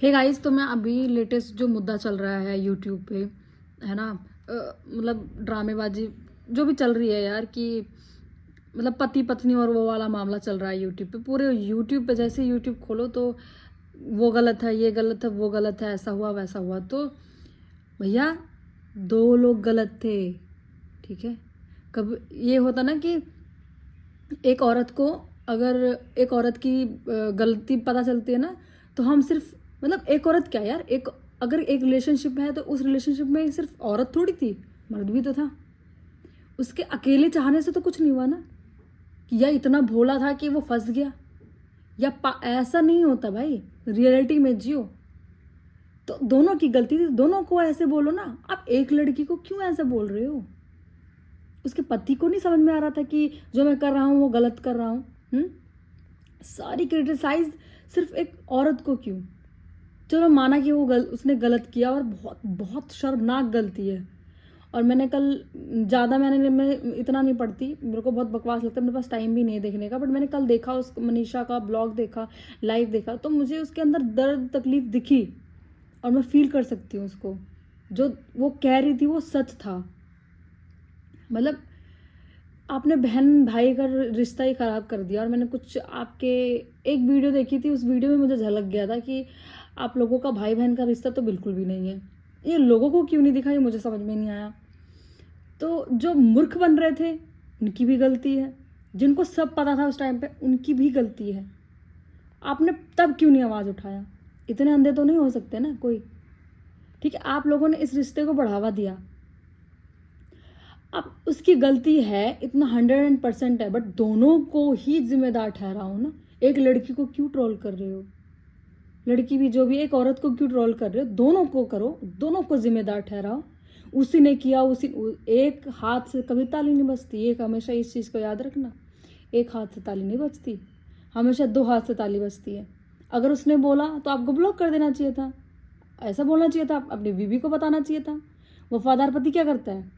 Hey guys, तो मैं अभी लेटेस्ट जो मुद्दा चल रहा है यूट्यूब पे, है ना, मतलब ड्रामेबाजी जो भी चल रही है यार, कि मतलब पति पत्नी और वो वाला मामला चल रहा है यूट्यूब पे। पूरे यूट्यूब पे जैसे यूट्यूब खोलो तो वो गलत है, ये गलत है, वो गलत है, ऐसा हुआ वैसा हुआ। तो भैया, दो लोग गलत थे, ठीक है। कब ये होता ना कि एक औरत को, अगर एक औरत की गलती पता चलती है ना, तो हम सिर्फ, मतलब एक औरत क्या यार, एक अगर एक रिलेशनशिप है तो उस रिलेशनशिप में सिर्फ औरत थोड़ी थी, मर्द भी तो था। उसके अकेले चाहने से तो कुछ नहीं हुआ ना, कि या इतना भोला था कि वो फंस गया, या ऐसा नहीं होता भाई, रियलिटी में जियो। तो दोनों की गलती थी, दोनों को ऐसे बोलो ना। आप एक लड़की को क्यों ऐसे बोल रहे हो? उसके पति को नहीं समझ में आ रहा था कि जो मैं कर रहा हूँ वो गलत कर रहा हूँ? सारी क्रिटिसाइज सिर्फ एक औरत को क्यों? चलो माना कि वो उसने गलत किया, और बहुत बहुत शर्मनाक गलती है। और मैंने कल ज़्यादा मैं इतना नहीं पढ़ती, मेरे को बहुत बकवास लगता है, मेरे पास टाइम भी नहीं है देखने का, बट मैंने कल देखा उस मनीषा का ब्लॉग देखा, लाइव देखा, तो मुझे उसके अंदर दर्द तकलीफ दिखी, और मैं फील कर सकती हूँ उसको। जो वो कह रही थी वो सच था। मतलब आपने बहन भाई का रिश्ता ही ख़राब कर दिया। और मैंने कुछ आपके एक वीडियो देखी थी, उस वीडियो में मुझे झलक गया था कि आप लोगों का भाई बहन का रिश्ता तो बिल्कुल भी नहीं है। ये लोगों को क्यों नहीं दिखा, ये मुझे समझ में नहीं आया। तो जो मूर्ख बन रहे थे उनकी भी गलती है, जिनको सब पता था उस टाइम पे उनकी भी गलती है। आपने तब क्यों नहीं आवाज़ उठाया? इतने अंधे तो नहीं हो सकते ना कोई। ठीक है, आप लोगों ने इस रिश्ते को बढ़ावा दिया, अब उसकी गलती है, इतना 100% है, बट दोनों को ही जिम्मेदार ठहराओ ना। एक लड़की को क्यों ट्रोल कर रहे हो? लड़की भी जो भी, एक औरत को क्यों ट्रोल कर रहे हो? दोनों को करो, दोनों को जिम्मेदार ठहराओ। उसी ने किया, एक हाथ से कभी ताली नहीं बजती। एक हमेशा इस चीज़ को याद रखना, एक हाथ से ताली नहीं बजती, हमेशा दो हाथ से ताली बजती है। अगर उसने बोला तो आपको ब्लॉक कर देना चाहिए था, ऐसा बोलना चाहिए था, अपनी बीवी को बताना चाहिए था। वफादार पति क्या करता है?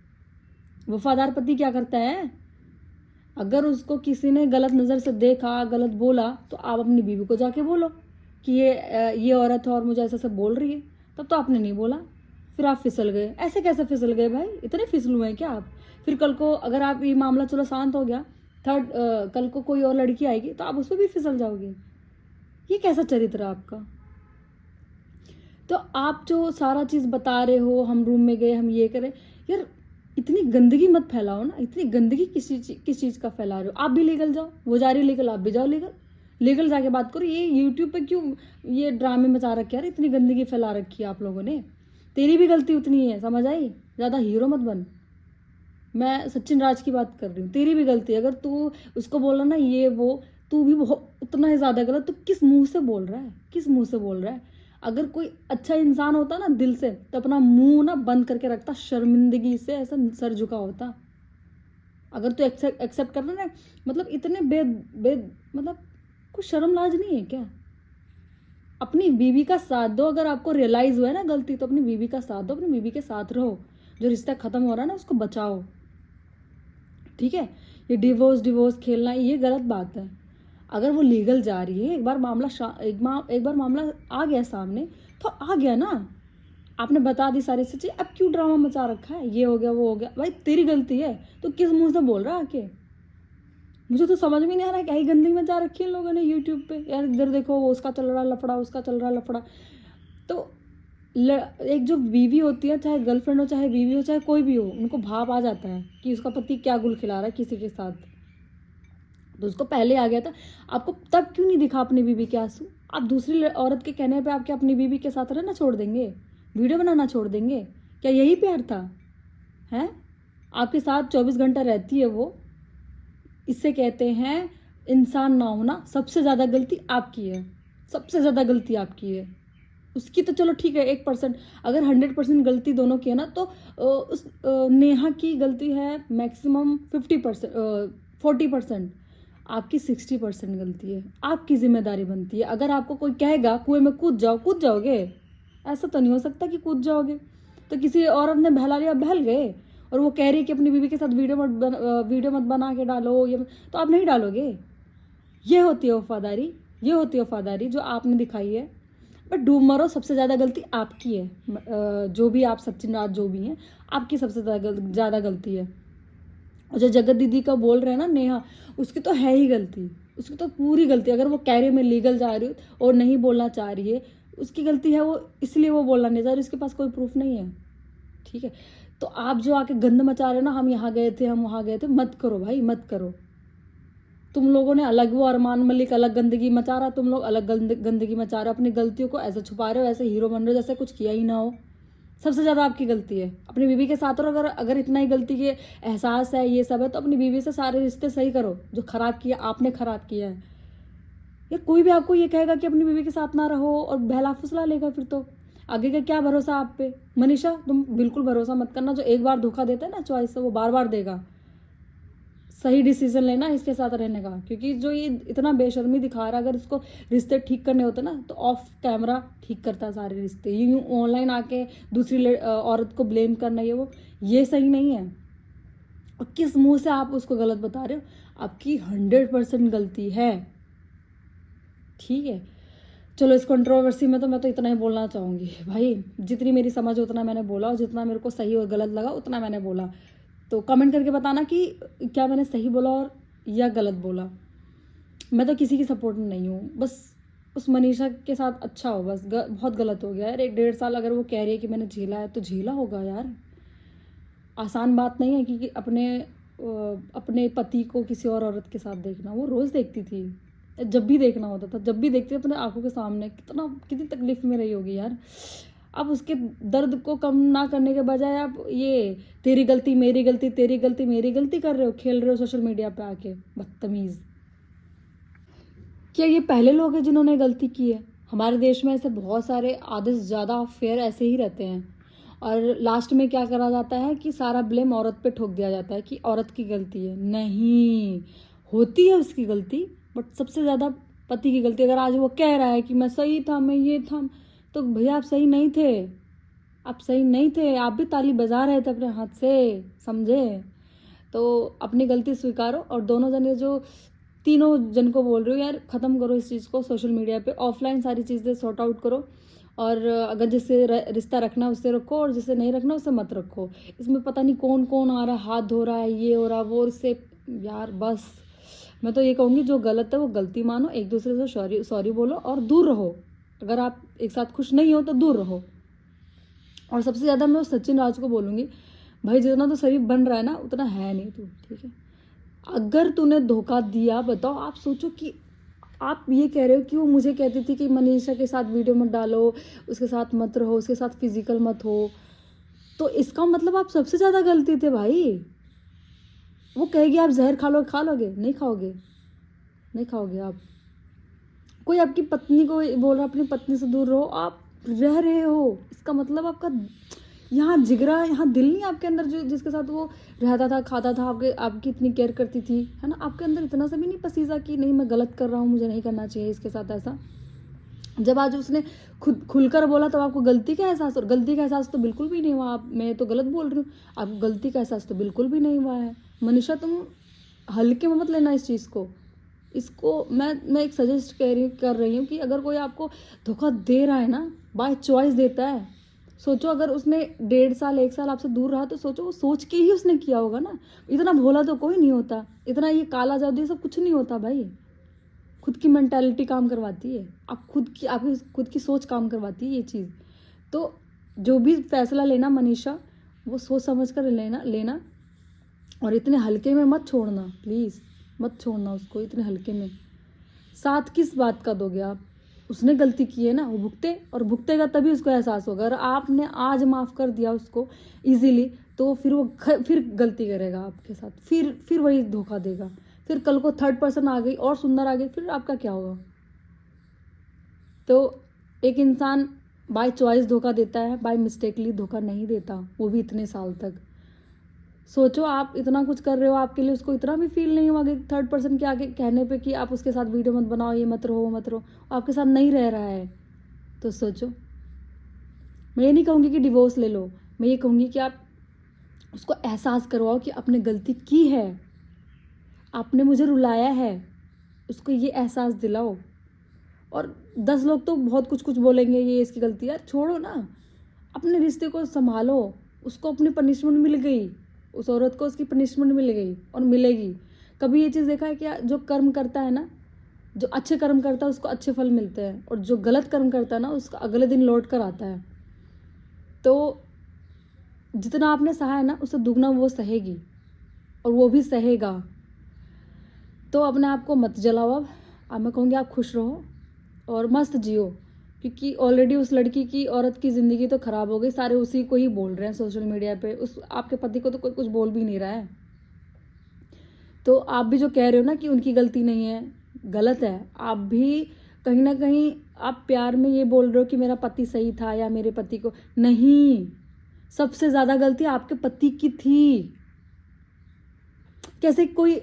वफादार पति क्या करता है? अगर उसको किसी ने गलत नज़र से देखा, गलत बोला, तो आप अपनी बीवी को जाके बोलो कि ये औरत है और मुझे ऐसा सब बोल रही है। तब तो आपने नहीं बोला, फिर आप फिसल गए। ऐसे कैसे फिसल गए भाई? इतने फिसलू हैं क्या आप? फिर कल को अगर आप, ये मामला चलो शांत हो गया, कल को कोई और लड़की आएगी तो आप उस पर भी फिसल जाओगे। ये कैसा चरित्र है आपका? तो आप जो सारा चीज़ बता रहे हो, हम रूम में गए, हम ये करें, यार इतनी गंदगी मत फैलाओ ना। इतनी गंदगी किस चीज़ का फैला रहे हो? आप भी लीगल जाओ, वो जा रही है लीगल, आप भी जाओ लीगल। लीगल जाके बात करो। ये यूट्यूब पे क्यों ये ड्रामे मचा रखे यार? इतनी गंदगी फैला रखी है आप लोगों ने। तेरी भी गलती उतनी है, समझ आई? ज़्यादा हीरो मत बन। मैं सचिन राज की बात कर रही हूँ। तेरी भी गलती है, अगर तू उसको बोला ना ये वो, तू भी बहुत उतना ही ज़्यादा गलत। तो किस मुंह से बोल रहा है? किस मुंह से बोल रहा है? अगर कोई अच्छा इंसान होता ना दिल से, तो अपना मुंह ना बंद करके रखता, शर्मिंदगी से ऐसा सर झुका होता। अगर तू एक्सेप्ट कर रहा ना, मतलब इतने मतलब कुछ शर्म लाज नहीं है क्या? अपनी बीवी का साथ दो। अगर आपको रियलाइज हुआ है ना गलती, तो अपनी बीवी का साथ दो, अपनी बीवी के साथ रहो। जो रिश्ता खत्म हो रहा है ना, उसको बचाओ। ठीक है, ये डिवोर्स खेलना ये गलत बात है। अगर वो लीगल जा रही है, एक बार मामला आ गया सामने, तो आ गया ना। आपने बता दी सारी सच्चाई, अब क्यों ड्रामा मचा रखा है? ये हो गया, वो हो गया, भाई तेरी गलती है तो किस मुंह से बोल रहा है आके? मुझे तो समझ में नहीं आ रहा है, क्या ही गंदगी मचा रखी है इन लोगों ने यूट्यूब पे। यार इधर देखो, वो उसका चल रहा लफड़ा, उसका चल रहा लफड़ा। तो एक जो बीवी होती है, चाहे गर्लफ्रेंड हो, चाहे बीवी हो, चाहे कोई भी हो, उनको भाव आ जाता है कि उसका पति क्या गुल खिला रहा है किसी के साथ। तो उसको पहले आ गया था। आपको तब क्यों नहीं दिखा अपनी बीवी के आंसू? आप दूसरी औरत के कहने पे आपके अपनी बीवी के साथ रहना छोड़ देंगे? वीडियो बनाना छोड़ देंगे? क्या यही प्यार था? हैं? आपके साथ 24 घंटा रहती है वो। इससे कहते हैं इंसान ना होना। सबसे ज़्यादा गलती आपकी है, सबसे ज़्यादा गलती आपकी है। उसकी तो चलो ठीक है 1%, अगर 100% गलती दोनों की है ना, तो नेहा की गलती है मैक्सिमम 50%, 40%। आपकी 60% गलती है। आपकी जिम्मेदारी बनती है। अगर आपको कोई कहेगा कुएं में कूद जाओ, कूद जाओगे? ऐसा तो नहीं हो सकता कि कूद जाओगे। तो किसी औरत ने बहला लिया, बहल गए। और वो कह रही है कि अपनी बीवी के साथ वीडियो मत बना के डालो, ये तो आप नहीं डालोगे। ये होती है वफादारी, ये होती है वफादारी जो आपने दिखाई है। बट डूब मरो, सबसे ज़्यादा गलती आपकी है। जो भी आप सचिन राज जो भी हैं, आपकी सबसे ज़्यादा गलती है। और जो जगत दीदी का बोल रहे हैं ना नेहा, उसकी तो है ही गलती, उसकी तो पूरी गलती। अगर वो कह रही है मैं लीगल जा रही हूँ और नहीं बोलना चाह रही है, उसकी गलती है, वो इसलिए वो बोलना नहीं चाह रही, उसके पास कोई प्रूफ नहीं है। ठीक है, तो आप जो आके गंद मचा रहे हो ना, हम यहाँ गए थे, हम वहाँ गए थे, मत करो भाई, मत करो। तुम लोगों ने अलग, वो अरमान मलिक अलग गंदगी मचा रहा, तुम लोग अलग गंदगी मचा रहे हो, अपनी गलतियों को ऐसे छुपा रहे हो, ऐसे हीरो बन रहे हो जैसे कुछ किया ही ना हो। सबसे ज़्यादा आपकी गलती है। अपनी बीवी के साथ रहो, अगर इतना ही गलती के एहसास है, ये सब है, तो अपनी बीवी से सारे रिश्ते सही करो जो खराब किया आपने, खराब किया है। यार कोई भी आपको ये कहेगा कि अपनी बीवी के साथ ना रहो और बहला फुसला लेगा, फिर तो आगे का क्या भरोसा आप पे। मनीषा, तुम बिल्कुल भरोसा मत करना, जो एक बार धोखा देता है ना चॉइस से, वो बार बार देगा। सही डिसीजन लेना इसके साथ रहने का, क्योंकि जो ये इतना बेशर्मी दिखा रहा है, अगर इसको रिश्ते ठीक करने होते ना तो ऑफ कैमरा ठीक करता है सारे रिश्ते। यूं ऑनलाइन आके दूसरी औरत को ब्लेम करना, ये सही नहीं है। और किस मुंह से आप उसको गलत बता रहे हो? आपकी 100% गलती है। ठीक है, चलो इस कंट्रोवर्सी में तो मैं तो इतना ही बोलना चाहूँगी भाई, जितनी मेरी समझ उतना मैंने बोला, और जितना मेरे को सही और गलत लगा उतना मैंने बोला। तो कमेंट करके बताना कि क्या मैंने सही बोला और या गलत बोला। मैं तो किसी की सपोर्ट में नहीं हूँ, बस उस मनीषा के साथ अच्छा हो बस। बहुत गलत हो गया यार, 1-1.5 साल अगर वो कह रही है कि मैंने झेला है तो झेला होगा यार। आसान बात नहीं है कि अपने पति को किसी और औरत के साथ देखना। वो रोज़ देखती थी, जब भी देखना होता था, जब भी देखती थी अपने आंखों के सामने, कितनी तकलीफ में रही होगी यार। अब उसके दर्द को कम ना करने के बजाय आप ये तेरी गलती मेरी गलती, तेरी गलती मेरी गलती कर रहे हो, खेल रहे हो सोशल मीडिया पे आके, बदतमीज़। क्या ये पहले लोग हैं जिन्होंने गलती की है? हमारे देश में ऐसे बहुत सारे, आधे से ज़्यादा अफेयर ऐसे ही रहते हैं, और लास्ट में क्या करा जाता है कि सारा ब्लेम औरत पे ठोक दिया जाता है कि औरत की गलती है। नहीं, होती है उसकी गलती, बट सबसे ज़्यादा पति की गलती। अगर आज वो कह रहा है कि मैं सही था, मैं ये था, तो भैया आप सही नहीं थे, आप सही नहीं थे, आप भी ताली बजा रहे थे अपने हाथ से, समझे? तो अपनी गलती स्वीकारो, और दोनों जने जो तीनों जन को बोल रही हो यार, ख़त्म करो इस चीज़ को। सोशल मीडिया पे ऑफलाइन सारी चीज़ें सॉर्ट आउट करो, और अगर जिससे रिश्ता रखना है उससे रखो, और जिससे नहीं रखना उससे मत रखो। इसमें पता नहीं कौन कौन आ रहा है, हाथ धो रहा है, ये हो रहा वो, इससे यार बस। मैं तो ये कहूँगी जो गलत है वो गलती मानो, एक दूसरे से सॉरी सॉरी बोलो और दूर रहो। अगर आप एक साथ खुश नहीं हो तो दूर रहो। और सबसे ज़्यादा मैं सचिन राज को बोलूँगी, भाई जितना तो शरीफ बन रहा है ना उतना है नहीं तू। ठीक है, अगर तूने धोखा दिया, बताओ, आप सोचो कि आप ये कह रहे हो कि वो मुझे कहती थी कि मनीषा के साथ वीडियो मत डालो, उसके साथ मत रहो, उसके साथ फिजिकल मत हो, तो इसका मतलब आप सबसे ज़्यादा गलती थे भाई। वो कहेगी आप जहर खा लोगे, नहीं खाओगे, नहीं खाओगे आप। कोई आपकी पत्नी को बोल रहा अपनी पत्नी से दूर रहो, आप रह रहे हो, इसका मतलब आपका यहाँ जिगरा, यहाँ दिल नहीं आपके अंदर, जो जिसके साथ वो रहता था, खाता था, आपकी इतनी केयर करती थी, है ना? आपके अंदर इतना सा भी नहीं पसीजा कि नहीं मैं गलत कर रहा हूँ, मुझे नहीं करना चाहिए इसके साथ ऐसा। जब आज उसने खुद खुलकर बोला तो आपको गलती का एहसास, और गलती का एहसास तो बिल्कुल भी नहीं हुआ। आप, मैं तो गलत बोल रही हूँ, आपको गलती का एहसास तो बिल्कुल भी नहीं हुआ है। मनीषा, तुम हल्के में मत लेना इस चीज़ को। इसको मैं एक सजेस्ट कर रही हूँ कि अगर कोई आपको धोखा दे रहा है ना, बाय चॉइस देता है, सोचो अगर उसने 1.5 साल 1 साल आपसे दूर रहा, तो सोचो वो सोच के ही उसने किया होगा ना। इतना भोला तो कोई नहीं होता, इतना ये काला जादू ये सब कुछ नहीं होता भाई। खुद की मेंटालिटी काम करवाती है, आपकी खुद की सोच काम करवाती है ये चीज़। तो जो भी फैसला लेना मनीषा, वो सोच समझ कर लेना, और इतने हल्के में मत छोड़ना, प्लीज़ मत छोड़ना उसको इतने हल्के में। साथ किस बात का दोगे आप? उसने गलती की है ना, वो भुगते, और भुगतेगा तभी उसको एहसास होगा। अगर आपने आज माफ़ कर दिया उसको इजीली, तो फिर वो फिर गलती करेगा आपके साथ, फिर वही धोखा देगा। फिर कल को थर्ड पर्सन आ गई और सुंदर आ गई, फिर आपका क्या होगा? तो एक इंसान बाय चॉइस धोखा देता है, बाय मिस्टेकली धोखा नहीं देता, वो भी इतने साल तक। सोचो आप इतना कुछ कर रहे हो, आपके लिए उसको इतना भी फील नहीं हुआ कि थर्ड पर्सन के आगे कहने पे कि आप उसके साथ वीडियो मत बनाओ, ये मत रहो वो मत रहो, आपके साथ नहीं रह रहा है। तो सोचो, मैं ये नहीं कहूँगी कि डिवोर्स ले लो, मैं ये कहूँगी कि आप उसको एहसास करवाओ कि आपने गलती की है, आपने मुझे रुलाया है, उसको ये एहसास दिलाओ। और 10 लोग तो बहुत कुछ कुछ बोलेंगे, ये इसकी गलती है। यार छोड़ो ना, अपने रिश्ते को संभालो। उसको अपनी पनिशमेंट मिल गई, उस औरत को उसकी पनिशमेंट मिल गई और मिलेगी। कभी ये चीज़ देखा है क्या, जो कर्म करता है ना, जो अच्छे कर्म करता है उसको अच्छे फल मिलते हैं, और जो गलत कर्म करता है ना उसका अगले दिन लौट कर आता है। तो जितना आपने सहा है ना उससे दुगना वो सहेगी, और वो भी सहेगा। तो अपने आप को मत जलाओ। अब मैं कहूँगी आप खुश रहो और मस्त जियो, क्योंकि ऑलरेडी उस लड़की की, औरत की ज़िंदगी तो ख़राब हो गई। सारे उसी को ही बोल रहे हैं सोशल मीडिया पे, उस आपके पति को तो कोई कुछ बोल भी नहीं रहा है। तो आप भी जो कह रहे हो ना कि उनकी गलती नहीं है, गलत है। आप भी कहीं ना कहीं आप प्यार में ये बोल रहे हो कि मेरा पति सही था या मेरे पति को नहीं, सबसे ज़्यादा गलती आपके पति की थी। कैसे कोई,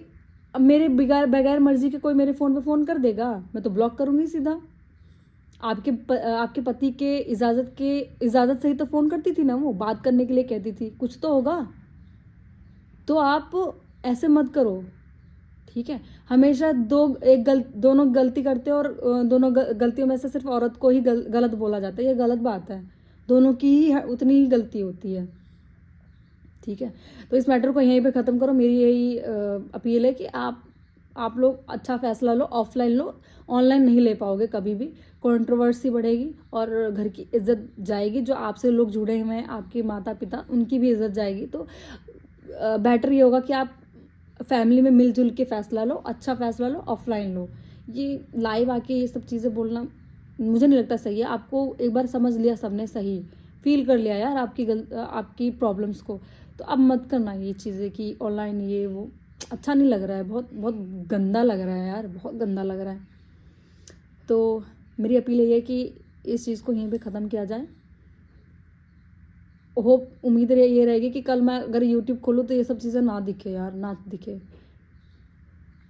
अब मेरे बगैर बगैर मर्जी के कोई मेरे फ़ोन पे फ़ोन कर देगा? मैं तो ब्लॉक करूँगी सीधा। आपके पति के इजाज़त से ही तो फ़ोन करती थी ना, वो बात करने के लिए कहती थी, कुछ तो होगा। तो आप ऐसे मत करो, ठीक है? हमेशा दोनों गलती करते हो, और दोनों गलतियों में से सिर्फ औरत को ही गलत बोला जाता है। ये गलत बात है, दोनों की ही उतनी ही गलती होती है, ठीक है? तो इस मैटर को यहीं पे ख़त्म करो। मेरी यही अपील है कि आप लोग अच्छा फैसला लो, ऑफलाइन लो, ऑनलाइन नहीं ले पाओगे कभी भी। कंट्रोवर्सी बढ़ेगी और घर की इज्जत जाएगी। जो आपसे लोग जुड़े हुए हैं, आपके माता पिता, उनकी भी इज्जत जाएगी। तो बेटर ये होगा कि आप फैमिली में मिलजुल के फैसला लो, अच्छा फैसला लो, ऑफलाइन लो। ये लाइव आके ये सब चीज़ें बोलना मुझे नहीं लगता सही है। आपको एक बार समझ लिया सबने, सही फील कर लिया यार आपकी प्रॉब्लम्स को, तो अब मत करना ये चीज़ें कि ऑनलाइन ये वो। अच्छा नहीं लग रहा है, बहुत बहुत गंदा लग रहा है यार, बहुत गंदा लग रहा है। तो मेरी अपील ये है कि इस चीज़ को यहीं पे ख़त्म किया जाए। होप, उम्मीद ये रहेगी कि कल मैं अगर यूट्यूब खोलूँ तो ये सब चीज़ें ना दिखे यार, ना दिखे।